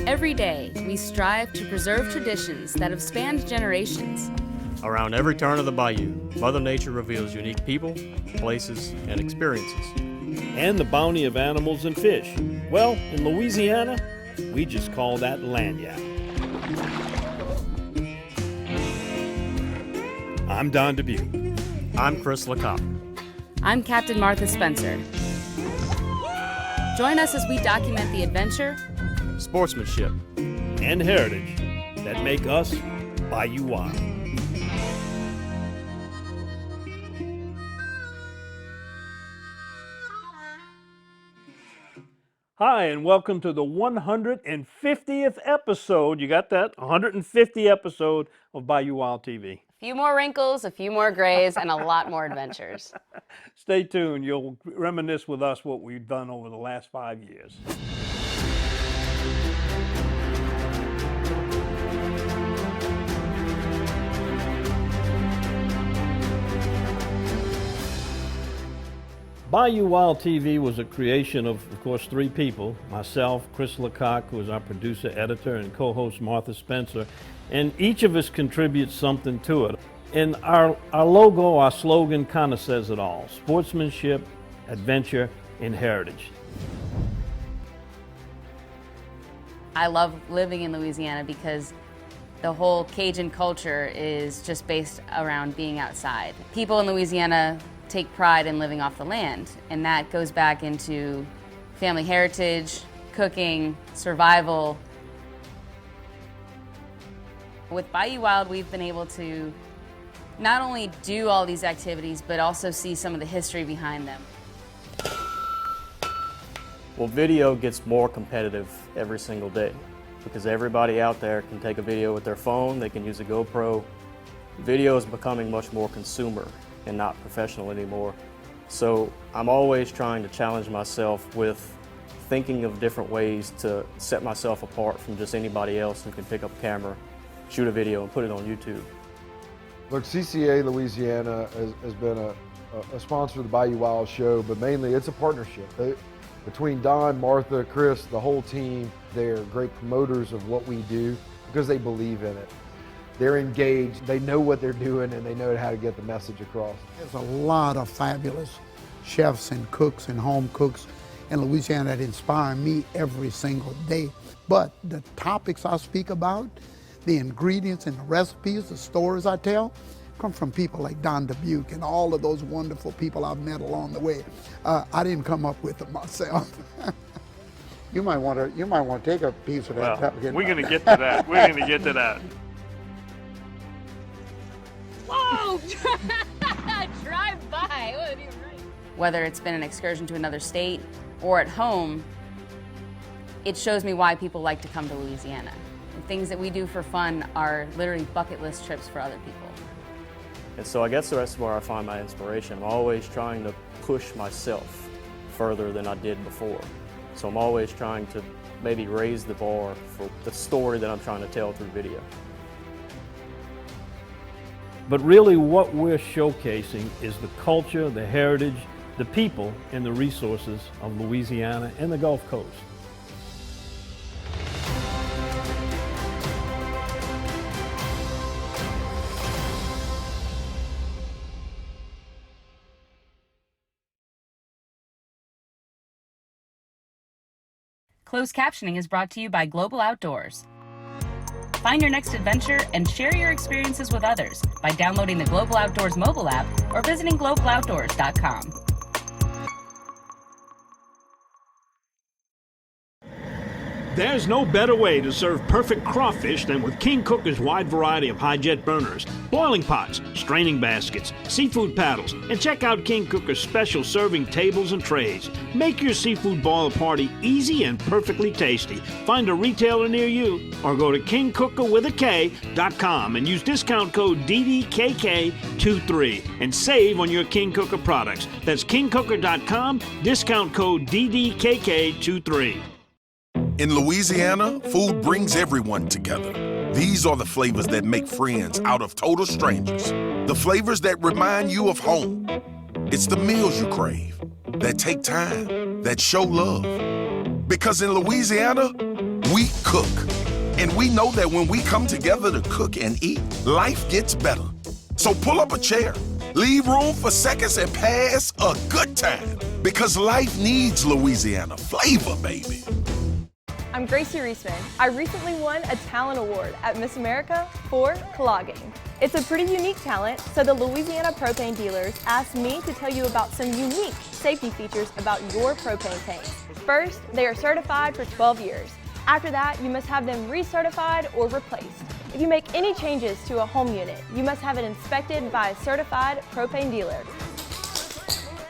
Every day, we strive to preserve traditions that have spanned generations. Around every turn of the bayou, Mother Nature reveals unique people, places, and experiences. And the bounty of animals and fish. Well, in Louisiana, we just call that lagniappe. I'm Don Dubuque. I'm Chris Lecoq. I'm Captain Martha Spencer. Join us as we document the adventure, Sportsmanship, and heritage that make us Bayou Wild. Hi, and welcome to the 150th episode. You got that? 150 episode of Bayou Wild TV. a few more wrinkles, a few more grays, and a lot more adventures. Stay tuned. You'll reminisce with us what we've done over the last 5 years. Bayou Wild TV was a creation of course, three people. Myself, Chris Lecoq, who is our producer, editor, and co-host Martha Spencer. And each of us contributes something to it. And our logo, our slogan kind of says it all. Sportsmanship, adventure, and heritage. I love living in Louisiana because the whole Cajun culture is just based around being outside. People in Louisiana take pride in living off the land, and that goes back into family heritage, cooking, survival. With Bayou Wild, we've been able to not only do all these activities, but also see some of the history behind them. Well, video gets more competitive every single day because everybody out there can take a video with their phone, they can use a GoPro. Video is becoming much more consumer and not professional anymore. So I'm always trying to challenge myself with thinking of different ways to set myself apart from just anybody else who can pick up a camera, shoot a video, and put it on YouTube. Look, CCA Louisiana has been a sponsor of the Bayou Wild show, but mainly it's a partnership. Between Don, Martha, Chris, the whole team, they're great promoters of what we do because they believe in it. They're engaged, they know what they're doing, and they know how to get the message across. There's a lot of fabulous chefs and cooks and home cooks in Louisiana that inspire me every single day. But the topics I speak about, the ingredients and the recipes, the stories I tell, come from people like Don Dubuque and all of those wonderful people I've met along the way. I didn't come up with them myself. You might want to take a piece of that. Well, we're going to get to that. We're going to get to that. Whoa! Drive by. Whether it's been an excursion to another state or at home, it shows me why people like to come to Louisiana. The things that we do for fun are literally bucket list trips for other people. And so I guess that's where I find my inspiration. I'm always trying to push myself further than I did before. So I'm always trying to maybe raise the bar for the story that I'm trying to tell through video. But really what we're showcasing is the culture, the heritage, the people, and the resources of Louisiana and the Gulf Coast. Closed captioning is brought to you by Global Outdoors. Find your next adventure and share your experiences with others by downloading the Global Outdoors mobile app or visiting globaloutdoors.com. There's no better way to serve perfect crawfish than with King Cooker's wide variety of high-jet burners, boiling pots, straining baskets, seafood paddles, and check out King Cooker's special serving tables and trays. Make your seafood boil party easy and perfectly tasty. Find a retailer near you or go to kingcookerwithak.com and use discount code DDKK23 and save on your King Cooker products. That's kingcooker.com, discount code DDKK23. In Louisiana, food brings everyone together. These are the flavors that make friends out of total strangers. The flavors that remind you of home. It's the meals you crave, that take time, that show love. Because in Louisiana, we cook. And we know that when we come together to cook and eat, life gets better. So pull up a chair, leave room for seconds, and pass a good time. Because life needs Louisiana flavor, baby. I'm Gracie Reisman. I recently won a talent award at Miss America for clogging. It's a pretty unique talent, so the Louisiana propane dealers asked me to tell you about some unique safety features about your propane tanks. First, they are certified for 12 years. After that, you must have them recertified or replaced. If you make any changes to a home unit, you must have it inspected by a certified propane dealer.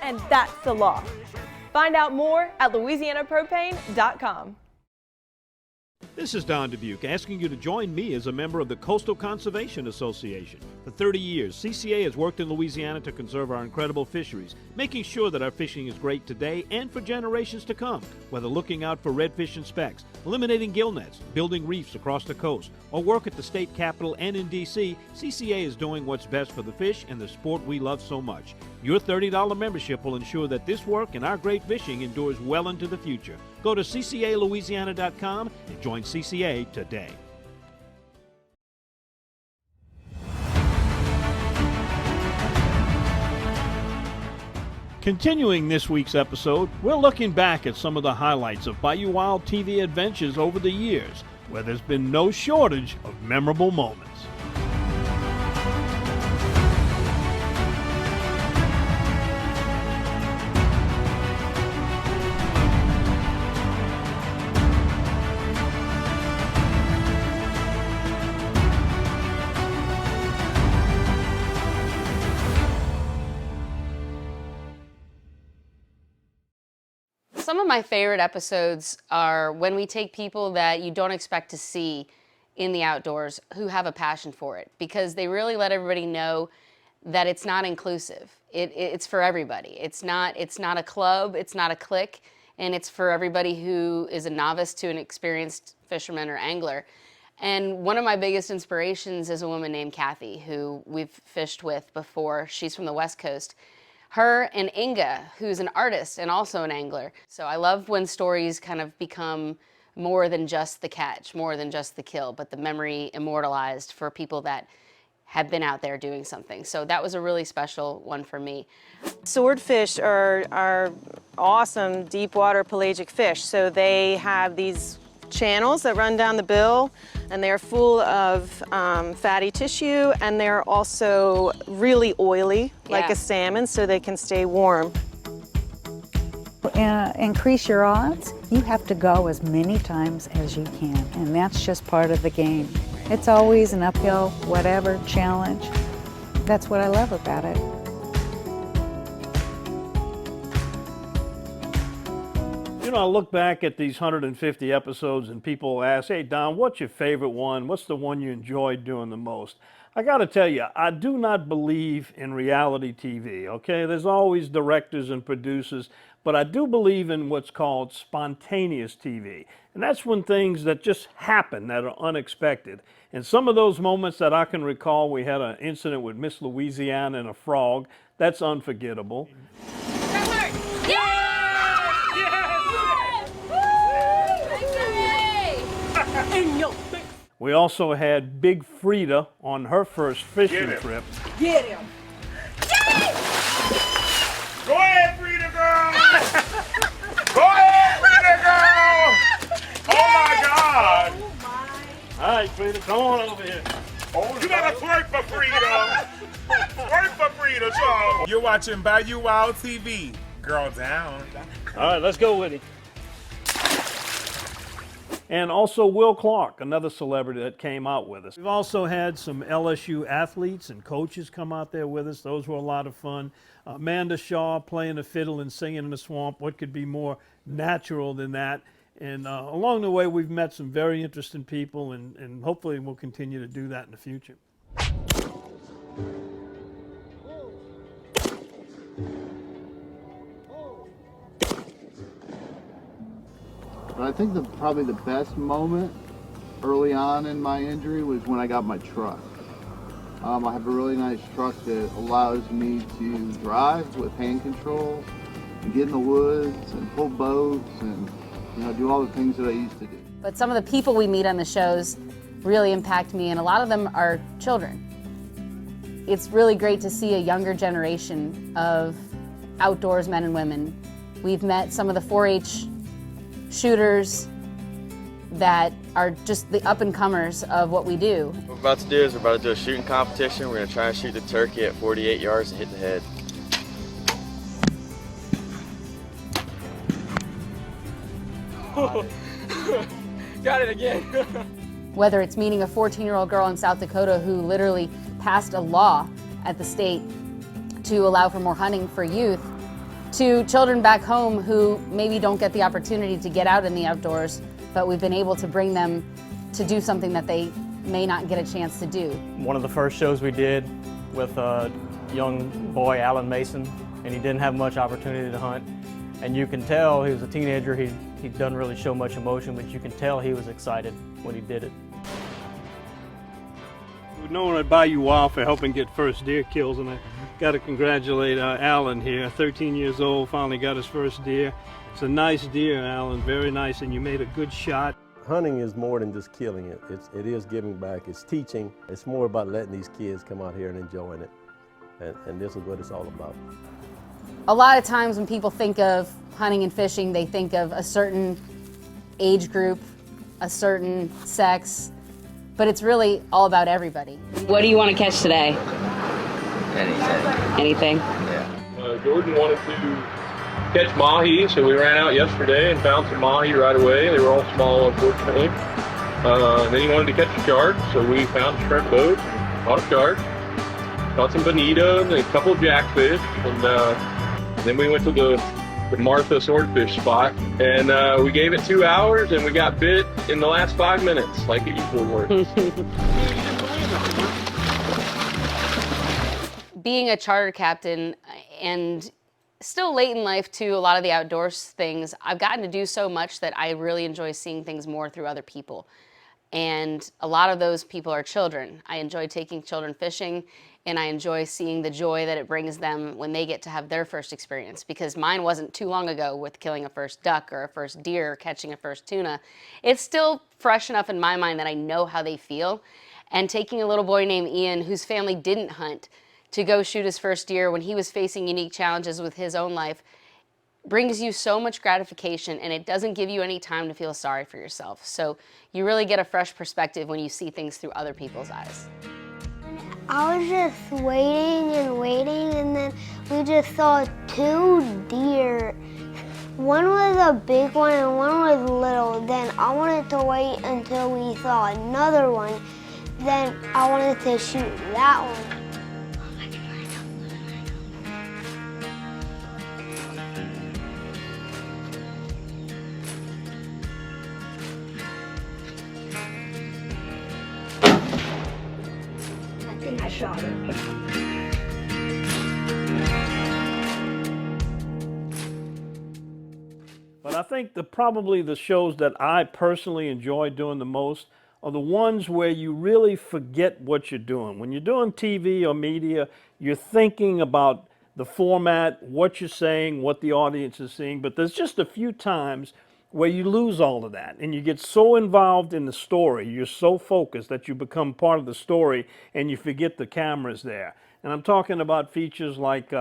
And that's the law. Find out more at louisianapropane.com. This is Don Dubuque asking you to join me as a member of the Coastal Conservation Association. For 30 years, CCA has worked in Louisiana to conserve our incredible fisheries, making sure that our fishing is great today and for generations to come. Whether looking out for redfish and specks, eliminating gill nets, building reefs across the coast, or work at the state capitol and in D.C., CCA is doing what's best for the fish and the sport we love so much. Your $30 membership will ensure that this work and our great fishing endures well into the future. Go to ccalouisiana.com and join CCA today. Continuing this week's episode, we're looking back at some of the highlights of Bayou Wild TV adventures over the years, where there's been no shortage of memorable moments. Some of my favorite episodes are when we take people that you don't expect to see in the outdoors who have a passion for it, because they really let everybody know that it's not inclusive. It's for everybody. It's not a club, it's not a clique, and it's for everybody who is a novice to an experienced fisherman or angler. And one of my biggest inspirations is a woman named Kathy, who we've fished with before. She's from the West Coast. Her and Inga, who's an artist and also an angler. So I love when stories kind of become more than just the catch, more than just the kill, but the memory immortalized for people that have been out there doing something. So that was a really special one for me. Swordfish are awesome deep water pelagic fish. So they have these channels that run down the bill, and they're full of fatty tissue, and they're also really oily, like a salmon, so they can stay warm. Increase your odds, you have to go as many times as you can, and that's just part of the game. It's always an uphill, whatever, challenge. That's what I love about it. You know, I look back at these 150 episodes and people ask, hey, Don, what's your favorite one? What's the one you enjoyed doing the most? I got to tell you, I do not believe in reality TV, okay? There's always directors and producers, but I do believe in what's called spontaneous TV. And that's when things that just happen that are unexpected. And some of those moments that I can recall, we had an incident with Miss Louisiana and a frog. That's unforgettable. We also had Big Frida on her first fishing trip. Get him! Go ahead, Frida girl! Go ahead, Frida girl! Oh my God! All right, Frida, come on over here. You gotta twerk for Frida! Twerk for Frida, y'all! You're watching Bayou Wild TV. Girl down. All right, let's go with it. And also Will Clark, another celebrity that came out with us. We've also had some LSU athletes and coaches come out there with us. Those were a lot of fun. Amanda Shaw playing the fiddle and singing in the swamp. What could be more natural than that? And along the way, we've met some very interesting people, and hopefully we'll continue to do that in the future. But I think probably the best moment early on in my injury was when I got my truck. I have a really nice truck that allows me to drive with hand controls and get in the woods and pull boats and do all the things that I used to do. But some of the people we meet on the shows really impact me, and a lot of them are children. It's really great to see a younger generation of outdoors men and women. We've met some of the 4-H shooters that are just the up-and-comers of what we do. What we're about to do is we're about to do a shooting competition. We're going to try and shoot the turkey at 48 yards and hit the head. Got it again. Whether it's meeting a 14-year-old girl in South Dakota who literally passed a law at the state to allow for more hunting for youth, to children back home who maybe don't get the opportunity to get out in the outdoors, but we've been able to bring them to do something that they may not get a chance to do. One of the first shows we did with a young boy, Alan Mason, and he didn't have much opportunity to hunt. And you can tell he was a teenager, he doesn't really show much emotion, but you can tell he was excited when he did it. We're known at Bayou Wild for helping get first deer kills, and I got to congratulate Alan here, 13 years old, finally got his first deer. It's a nice deer, Alan, very nice, and you made a good shot. Hunting is more than just killing it. It is giving back, it's teaching. It's more about letting these kids come out here and enjoying it. And this is what it's all about. A lot of times when people think of hunting and fishing, they think of a certain age group, a certain sex, but it's really all about everybody. What do you want to catch today? Anything. Anything? Yeah. Jordan wanted to catch mahi, so we ran out yesterday and found some mahi right away. They were all small, unfortunately. Then he wanted to catch a shark, so we found a shrimp boat, caught a shark, caught some bonita and a couple of jackfish, and then we went to the Martha swordfish spot, and we gave it 2 hours, and we got bit in the last 5 minutes, like it usually works. Being a charter captain and still late in life to a lot of the outdoors things, I've gotten to do so much that I really enjoy seeing things more through other people. And a lot of those people are children. I enjoy taking children fishing, and I enjoy seeing the joy that it brings them when they get to have their first experience, because mine wasn't too long ago with killing a first duck or a first deer or catching a first tuna. It's still fresh enough in my mind that I know how they feel. And taking a little boy named Ian, whose family didn't hunt, to go shoot his first deer when he was facing unique challenges with his own life brings you so much gratification, and it doesn't give you any time to feel sorry for yourself. So you really get a fresh perspective when you see things through other people's eyes. I was just waiting, and then we just saw 2 deer. One was a big one and one was little. Then I wanted to wait until we saw another one. Then I wanted to shoot that one. I shot it. But I think probably the shows that I personally enjoy doing the most are the ones where you really forget what you're doing. When you're doing TV or media, you're thinking about the format, what you're saying, what the audience is seeing, but there's just a few times where you lose all of that and you get so involved in the story, you're so focused that you become part of the story and you forget the camera's there. And I'm talking about features like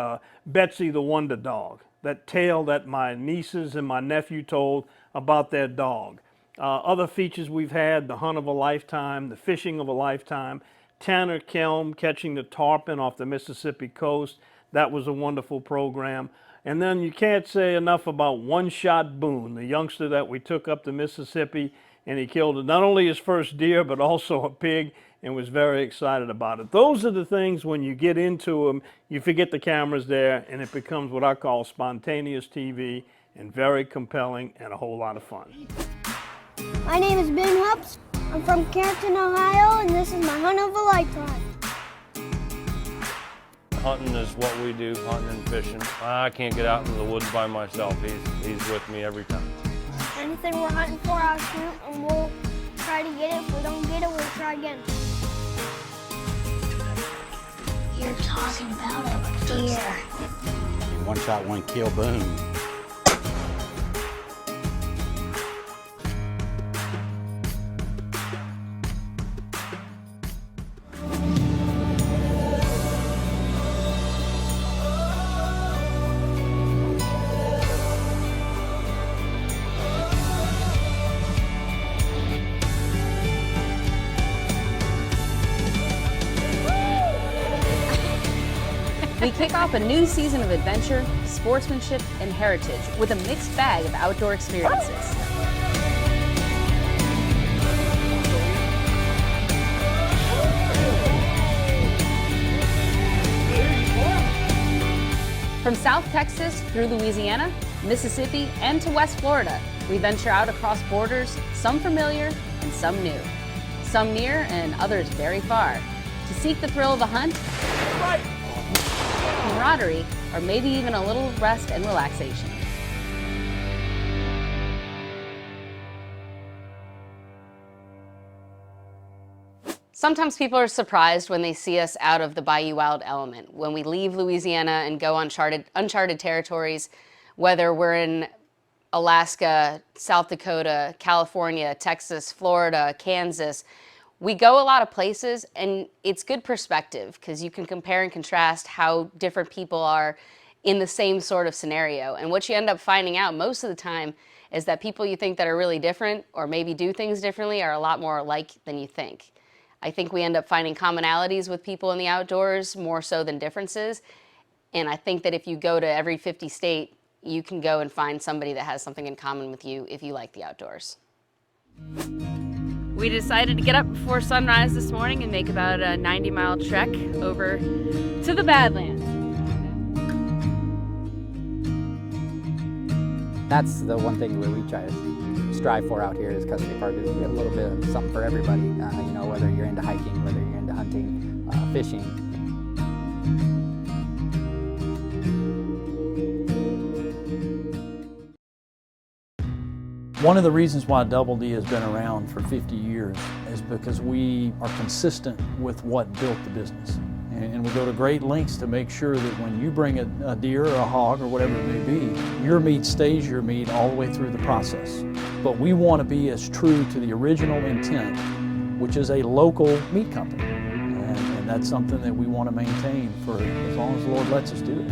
Betsy the Wonder Dog, that tale that my nieces and my nephew told about their dog. Other features we've had, the hunt of a lifetime, the fishing of a lifetime, Tanner Kelm catching the tarpon off the Mississippi coast. That was a wonderful program. And then you can't say enough about One Shot Boone, the youngster that we took up the Mississippi, and he killed not only his first deer, but also a pig, and was very excited about it. Those are the things when you get into them, you forget the camera's there, and it becomes what I call spontaneous TV, and very compelling and a whole lot of fun. My name is Ben Hups. I'm from Carrollton, Ohio, and this is my hunt of a lifetime. Hunting is what we do, hunting and fishing. I can't get out into the woods by myself. He's with me every time. Anything we're hunting for, I'll shoot, and we'll try to get it. If we don't get it, we'll try again. You're talking about a deer. One shot, one kill, boom. We kick off a new season of adventure, sportsmanship, and heritage with a mixed bag of outdoor experiences. From South Texas through Louisiana, Mississippi, and to West Florida, we venture out across borders, some familiar and some new, some near and others very far, to seek the thrill of a hunt, camaraderie, or maybe even a little rest and relaxation. Sometimes people are surprised when they see us out of the Bayou Wild element, when we leave Louisiana and go uncharted territories, whether we're in Alaska, South Dakota, California, Texas, Florida, Kansas. We go a lot of places, and it's good perspective because you can compare and contrast how different people are in the same sort of scenario. And what you end up finding out most of the time is that people you think that are really different or maybe do things differently are a lot more alike than you think. I think we end up finding commonalities with people in the outdoors more so than differences. And I think that if you go to every 50 state, you can go and find somebody that has something in common with you if you like the outdoors. We decided to get up before sunrise this morning and make about a 90-mile trek over to the Badlands. That's the one thing that we try to strive for out here is Custody Park, is we have a little bit of something for everybody, you know, whether you're into hiking, whether you're into hunting, fishing. One of the reasons why Double D has been around for 50 years is because we are consistent with what built the business. And we go to great lengths to make sure that when you bring a deer or a hog or whatever it may be, your meat stays your meat all the way through the process. But we want to be as true to the original intent, which is a local meat company. And that's something that we want to maintain for as long as the Lord lets us do it.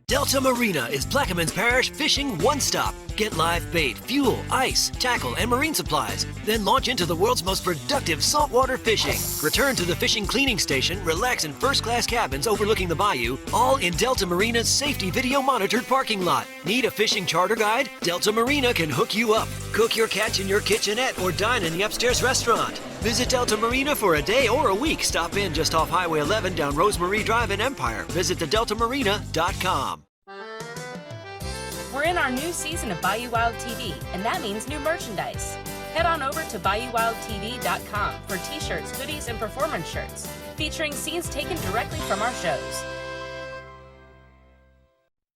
Delta Marina is Plaquemines Parish fishing one-stop. Get live bait, fuel, ice, tackle, and marine supplies. Then launch into the world's most productive saltwater fishing. Return to the fishing cleaning station, relax in first-class cabins overlooking the bayou, all in Delta Marina's safety video-monitored parking lot. Need a fishing charter guide? Delta Marina can hook you up. Cook your catch in your kitchenette or dine in the upstairs restaurant. Visit Delta Marina for a day or a week. Stop in just off Highway 11 down Rosemarie Drive in Empire. Visit thedeltamarina.com. We're in our new season of Bayou Wild TV, and that means new merchandise. Head on over to BayouWildTV.com for t-shirts, hoodies, and performance shirts, featuring scenes taken directly from our shows.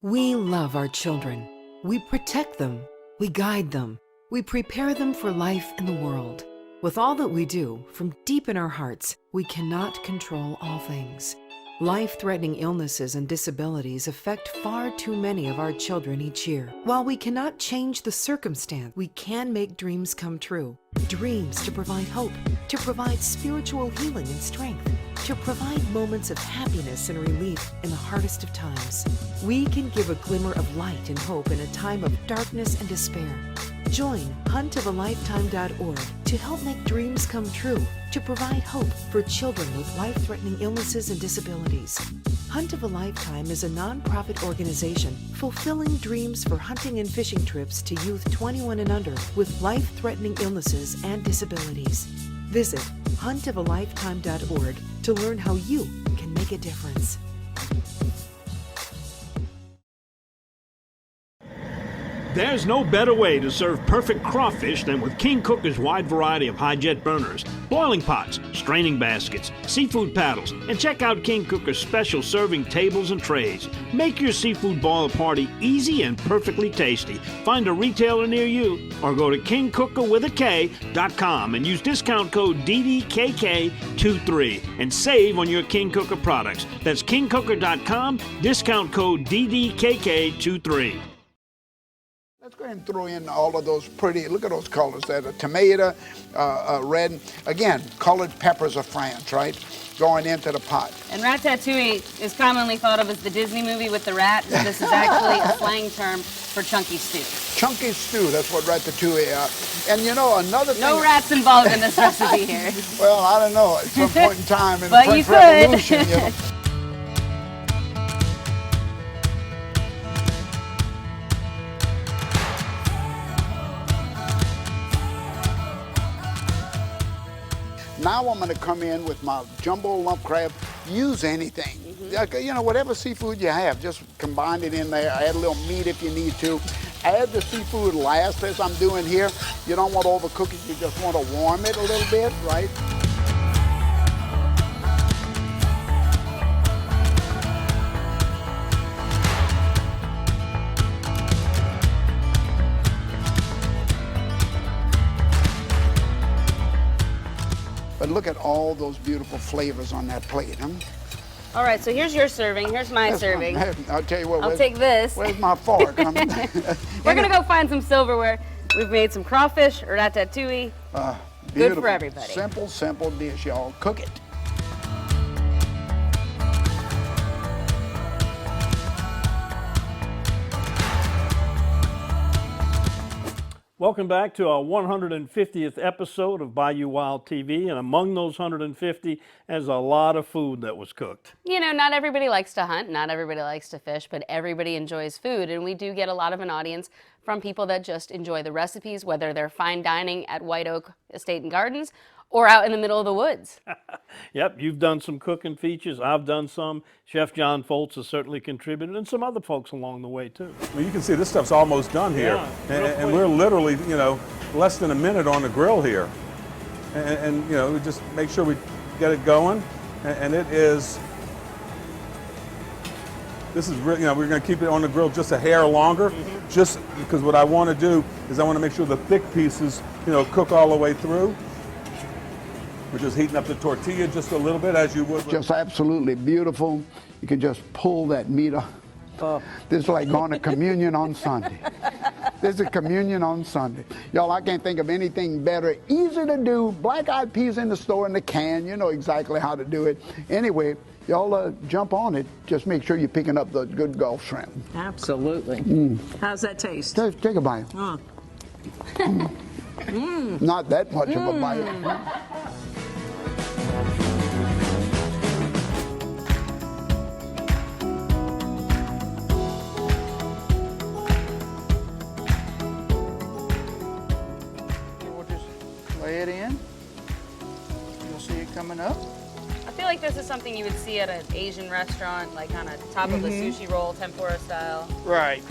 We love our children. We protect them. We guide them. We prepare them for life in the world. With all that we do, from deep in our hearts, we cannot control all things. Life-threatening illnesses and disabilities affect far too many of our children each year. While we cannot change the circumstance, we can make dreams come true. Dreams to provide hope, to provide spiritual healing and strength, to provide moments of happiness and relief in the hardest of times. We can give a glimmer of light and hope in a time of darkness and despair. Join huntofalifetime.org to help make dreams come true, to provide hope for children with life-threatening illnesses and disabilities. Hunt of a Lifetime is a non-profit organization fulfilling dreams for hunting and fishing trips to youth 21 and under with life-threatening illnesses and disabilities. Visit huntofalifetime.org to learn how you can make a difference. There's no better way to serve perfect crawfish than with King Cooker's wide variety of high-jet burners, boiling pots, straining baskets, seafood paddles, and check out King Cooker's special serving tables and trays. Make your seafood boil party easy and perfectly tasty. Find a retailer near you or go to kingcookerwithak.com and use discount code DDKK23 and save on your King Cooker products. That's kingcooker.com, discount code DDKK23. Let's go ahead and throw in all of those pretty, look at those colors there, the tomato, red, again, colored peppers of France, right? Going into the pot. And ratatouille is commonly thought of as the Disney movie with the rat, but this is actually a slang term for chunky stew. Chunky stew, that's what ratatouille is. And you know, another thing... No rats involved in this recipe here. Well, I don't know, at some point in time in the But French you could. Revolution, you know. Now I'm going to come in with my jumbo lump crab. Use anything. You know, whatever seafood you have, just combine it in there. Add a little meat if you need to. Add the seafood last, as I'm doing here. You don't want overcooking. You just want to warm it a little bit, right? But look at all those beautiful flavors on that plate, huh? All right, so here's your serving. Here's my serving. I'll tell you what. I'll take this. Where's my fork? We're going to go find some silverware. We've made some crawfish, ratatouille. Good for everybody. Simple, simple dish, y'all. Cook it. Welcome back to our 150th episode of Bayou Wild TV, and among those 150 is a lot of food that was cooked. You know, not everybody likes to hunt, not everybody likes to fish, but everybody enjoys food, and we do get a lot of an audience from people that just enjoy the recipes, whether they're fine dining at White Oak Estate and Gardens or out in the middle of the woods. Yep, you've done some cooking features. I've done some. Chef John Foltz has certainly contributed, and some other folks along the way, too. Well, you can see this stuff's almost done here. Yeah, and we're literally, you know, less than a minute on the grill here. And you know, we just make sure we get it going. And it is, this is really, you know, we're going to keep it on the grill just a hair longer, just because what I want to do is I want to make sure the thick pieces, you know, cook all the way through. We're just heating up the tortilla just a little bit, as you would. Just absolutely beautiful. You can just pull that meat off. This is like going to communion on Sunday. This is communion on Sunday. Y'all, I can't think of anything better. Easy to do. Black-eyed peas in the store in the can. You know exactly how to do it. Anyway, y'all jump on it. Just make sure you're picking up the good Gulf shrimp. Absolutely. How's that taste? Take a bite. Not that much of a bite. Lay it in. You'll see it coming up. I feel like this is something you would see at an Asian restaurant, like on a top of a sushi roll, tempura style. Right.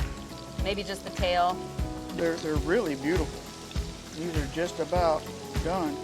Maybe just the tail. They're really beautiful. These are just about done.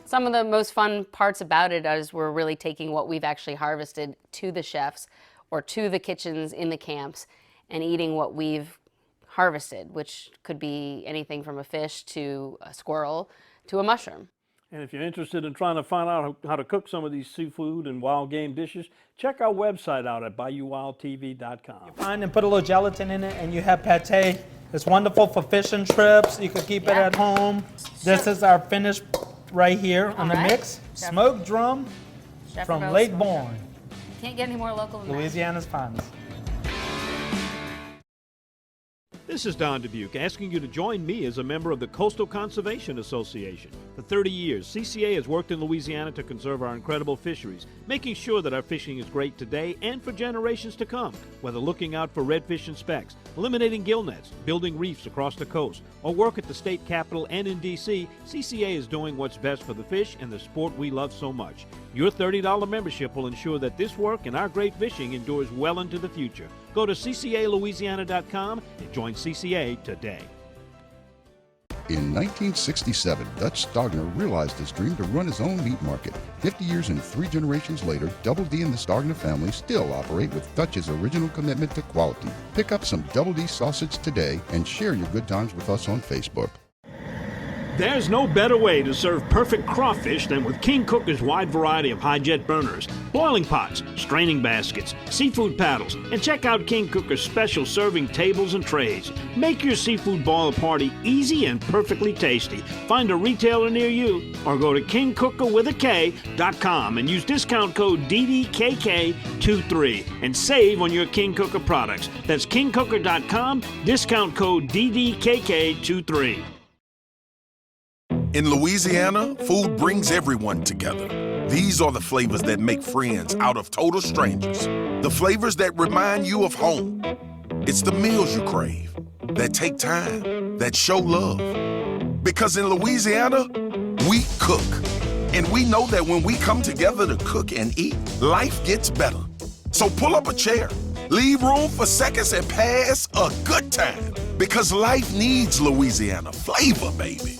Some of the most fun parts about it is we're really taking what we've actually harvested to the chefs or to the kitchens in the camps and eating what we've harvested, which could be anything from a fish to a squirrel to a mushroom. And if you're interested in trying to find out how to cook some of these seafood and wild game dishes, check our website out at BayouWildTV.com. Find and put a little gelatin in it, and you have pate. It's wonderful for fishing trips. You could keep it at home. This is our finish right here on the mix. Smoked drum from Lake Bourne. Can't get any more local than Louisiana's finest. This is Don Dubuque asking you to join me as a member of the Coastal Conservation Association. For 30 years, CCA has worked in Louisiana to conserve our incredible fisheries, making sure that our fishing is great today and for generations to come. Whether looking out for redfish and specks, eliminating gill nets, building reefs across the coast, or work at the state capitol and in D.C., CCA is doing what's best for the fish and the sport we love so much. Your $30 membership will ensure that this work and our great fishing endures well into the future. Go to ccalouisiana.com and join CCA today. In 1967, Dutch Stogner realized his dream to run his own meat market. 50 years and 3 generations later, Double D and the Stogner family still operate with Dutch's original commitment to quality. Pick up some Double D sausage today and share your good times with us on Facebook. There's no better way to serve perfect crawfish than with King Cooker's wide variety of high-jet burners, boiling pots, straining baskets, seafood paddles, and check out King Cooker's special serving tables and trays. Make your seafood boil party easy and perfectly tasty. Find a retailer near you or go to kingcookerwithak.com and use discount code DDKK23 and save on your King Cooker products. That's kingcooker.com, discount code DDKK23. In Louisiana, food brings everyone together. These are the flavors that make friends out of total strangers. The flavors that remind you of home. It's the meals you crave, that take time, that show love. Because in Louisiana, we cook. And we know that when we come together to cook and eat, life gets better. So pull up a chair, leave room for seconds, and pass a good time. Because life needs Louisiana flavor, baby.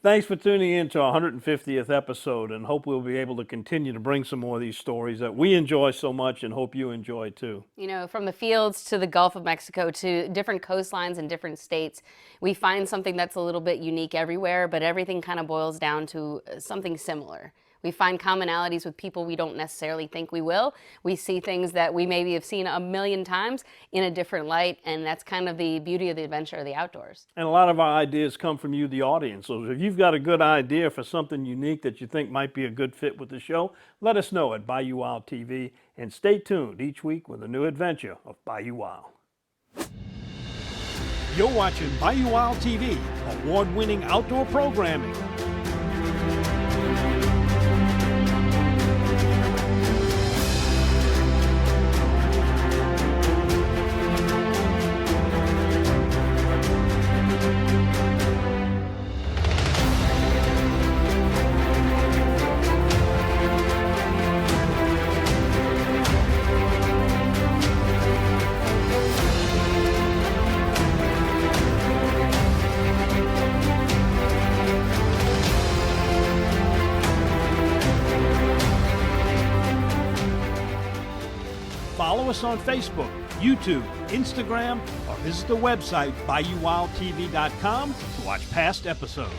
Thanks for tuning in to our 150th episode, and hope we'll be able to continue to bring some more of these stories that we enjoy so much and hope you enjoy too. You know, from the fields to the Gulf of Mexico to different coastlines in different states, we find something that's a little bit unique everywhere, but everything kind of boils down to something similar. We find commonalities with people we don't necessarily think we will. We see things that we maybe have seen a million times in a different light, and that's kind of the beauty of the adventure of the outdoors. And a lot of our ideas come from you, the audience. So if you've got a good idea for something unique that you think might be a good fit with the show, let us know at Bayou Wild TV, and stay tuned each week with a new adventure of Bayou Wild. You're watching Bayou Wild TV, award-winning outdoor programming. Follow us on Facebook, YouTube, Instagram, or visit the website BayouWildTV.com to watch past episodes.